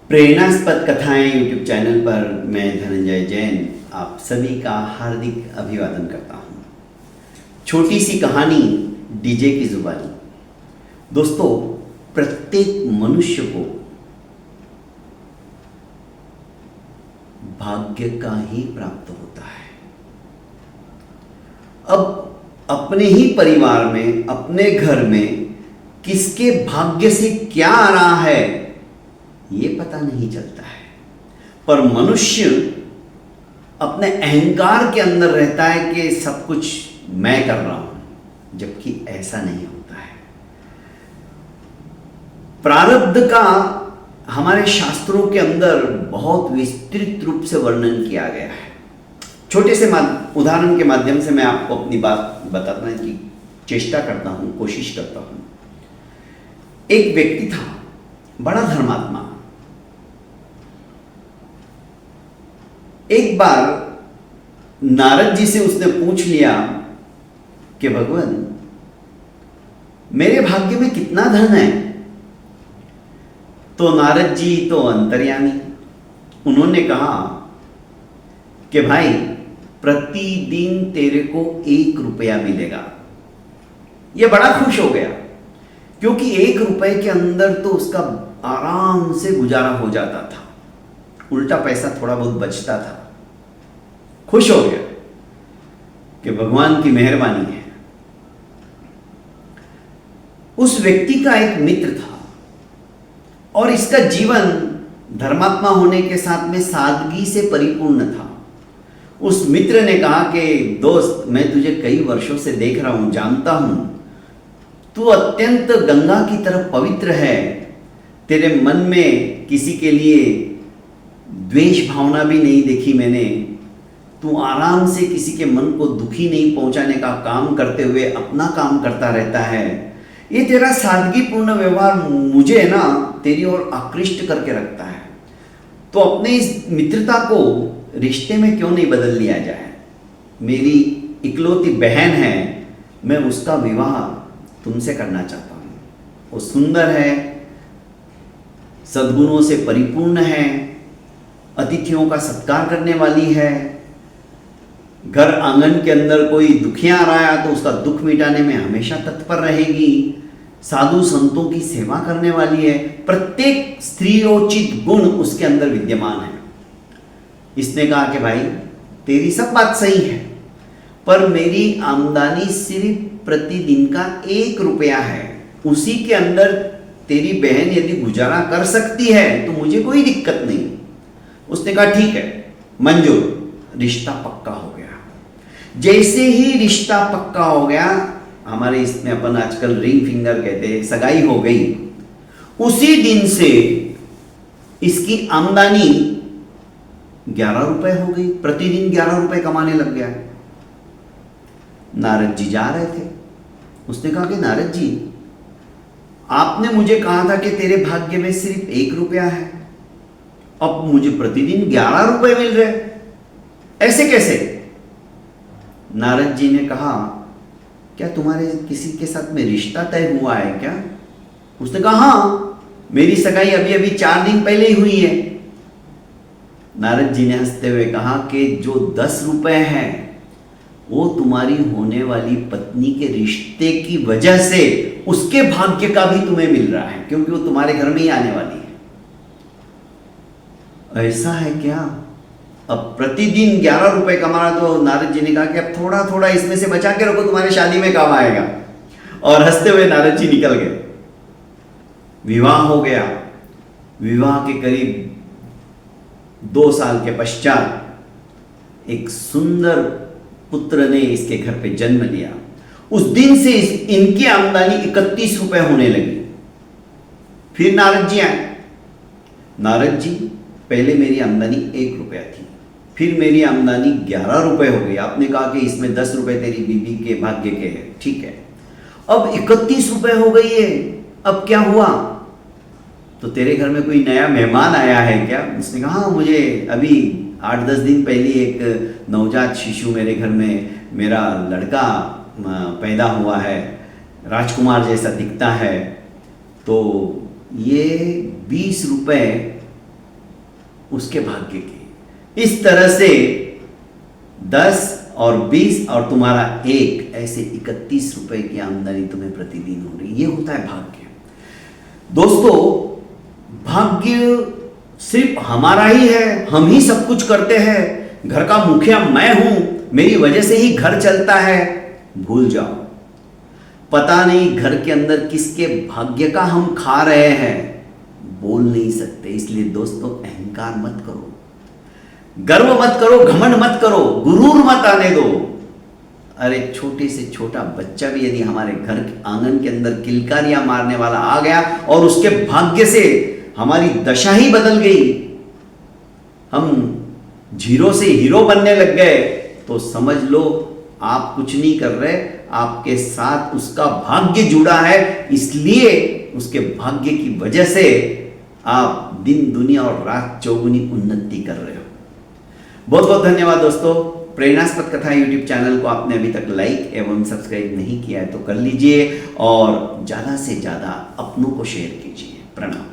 प्रेरणास्पद कथाएं YouTube channel पर मैं धनंजय जैन आप सभी का हार्दिक अभिवादन करता हूं। छोटी सी कहानी डीजे की जुबानी। दोस्तों, प्रत्येक मनुष्य को भाग्य का ही प्राप्त होता है। अब अपने ही परिवार में, अपने घर में किसके भाग्य से क्या आ रहा है ये पता नहीं चलता है, पर मनुष्य अपने अहंकार के अंदर रहता है कि सब कुछ मैं कर रहा हूं, जबकि ऐसा नहीं होता है। प्रारब्ध का हमारे शास्त्रों के अंदर बहुत विस्तृत रूप से वर्णन किया गया है। छोटे से उदाहरण के माध्यम से मैं आपको अपनी बात बताने की चेष्टा करता हूं, कोशिश करता हूं। एक व्यक्ति था, बड़ा धर्मात्मा। एक बार नारद जी से उसने पूछ लिया कि भगवान, मेरे भाग्य में कितना धन है? तो नारद जी तो अंतर्यामी, उन्होंने कहा कि भाई, प्रतिदिन तेरे को 1 रुपया मिलेगा। यह बड़ा खुश हो गया, क्योंकि 1 रुपए के अंदर तो उसका आराम से गुजारा हो जाता था, उल्टा पैसा थोड़ा बहुत बचता था। खुश हो गया कि भगवान की मेहरबानी है। उस व्यक्ति का एक मित्र था और इसका जीवन धर्मात्मा होने के साथ में सादगी से परिपूर्ण था। उस मित्र ने कहा कि दोस्त, मैं तुझे कई वर्षों से देख रहा हूं, जानता हूं, तू अत्यंत गंगा की तरह पवित्र है। तेरे मन में किसी के लिए द्वेष भावना भी नहीं देखी मैंने। तू आराम से किसी के मन को दुखी नहीं पहुंचाने का काम करते हुए अपना काम करता रहता है। ये तेरा सादगीपूर्ण व्यवहार मुझे ना तेरी ओर आकृष्ट करके रखता है। तो अपने इस मित्रता को रिश्ते में क्यों नहीं बदल लिया जाए? मेरी इकलौती बहन है, मैं उसका विवाह तुमसे करना चाहता हूँ। वो सुंदर है, सद्गुणों से परिपूर्ण है, अतिथियों का सत्कार करने वाली है, घर आंगन के अंदर कोई दुखियां आ रहा है तो उसका दुख मिटाने में हमेशा तत्पर रहेगी, साधु संतों की सेवा करने वाली है। प्रत्येक स्त्रीयोचित गुण उसके अंदर विद्यमान है। इसने कहा कि भाई, तेरी सब बात सही है, पर मेरी आमदनी सिर्फ प्रतिदिन का 1 रुपया है। उसी के अंदर तेरी बहन यदि गुजारा कर सकती है तो मुझे कोई दिक्कत नहीं। उसने कहा ठीक है, मंजूर। रिश्ता पक्का हो गया। जैसे ही रिश्ता पक्का हो गया, हमारे इसमें अपन आजकल रिंग फिंगर कहते हैं, सगाई हो गई। उसी दिन से इसकी आमदनी 11 रुपए हो गई। प्रतिदिन 11 रुपए कमाने लग गया। नारद जी जा रहे थे। उसने कहा कि नारद जी, आपने मुझे कहा था कि तेरे भाग्य में सिर्फ 1 रुपया है, अब मुझे प्रतिदिन 11 रुपए मिल रहे, ऐसे कैसे? नारद जी ने कहा, क्या तुम्हारे किसी के साथ में रिश्ता तय हुआ है क्या? उसने कहा हाँ, मेरी सगाई अभी अभी 4 दिन पहले ही हुई है। नारद जी ने हंसते हुए कहा कि जो 10 रुपए है वो तुम्हारी होने वाली पत्नी के रिश्ते की वजह से उसके भाग्य का भी तुम्हें मिल रहा है, क्योंकि वो तुम्हारे घर में ही आने वाली है। ऐसा है क्या? अब प्रतिदिन 11 रुपए कमा रहा। तो नारद जी ने कहा कि अब थोड़ा थोड़ा इसमें से बचा के रखो, तुम्हारे शादी में काम आएगा। और हंसते हुए नारद जी निकल गए। विवाह हो गया। विवाह के करीब 2 साल के पश्चात एक सुंदर पुत्र ने इसके घर पे जन्म लिया। उस दिन से इनकी आमदनी 31 रुपए होने लगी। फिर नारद जी आए। नारद जी, पहले मेरी आमदनी 1 रुपया थी, फिर मेरी आमदनी 11 रुपए हो गई। आपने कहा कि इसमें 10 रुपए तेरी बीबी के भाग्य के हैं, ठीक है। अब 31 रुपए हो गई है, अब क्या हुआ? तो तेरे घर में कोई नया मेहमान आया है क्या? उसने कहा हाँ, मुझे अभी 8-10 दिन पहले एक नवजात शिशु मेरे घर में, मेरा लड़का पैदा हुआ है, राजकुमार जैसा दिखता है। तो ये 20 रुपए उसके भाग्य की। इस तरह से 10 और 20 और तुम्हारा 1, ऐसे 31 रुपए की आमदनी तुम्हें प्रतिदिन हो रही। ये होता है भाग्य। दोस्तों, भाग्य सिर्फ हमारा ही है, हम ही सब कुछ करते हैं। घर का मुखिया मैं हूं, मेरी वजह से ही घर चलता है, भूल जाओ। पता नहीं घर के अंदर किसके भाग्य का हम खा रहे हैं, बोल नहीं सकते। इसलिए दोस्तों, अहंकार मत करो, गर्व मत करो, घमंड मत करो, गुरूर मत आने दो। अरे छोटे से छोटा बच्चा भी यदि हमारे घर के आंगन के अंदर किलकारियां मारने वाला आ गया और उसके भाग्य से हमारी दशा ही बदल गई, हम जीरो से हीरो बनने लग गए, तो समझ लो आप कुछ नहीं कर रहे, आपके साथ उसका भाग्य जुड़ा है। इसलिए उसके भाग्य की वजह से आप दिन दुनिया और रात चौगुनी उन्नति कर रहे हो। बहुत बहुत धन्यवाद दोस्तों। प्रेरणास्पद कथा यूट्यूब चैनल को आपने अभी तक लाइक एवं सब्सक्राइब नहीं किया है तो कर लीजिए और ज़्यादा से ज़्यादा अपनों को शेयर कीजिए। प्रणाम।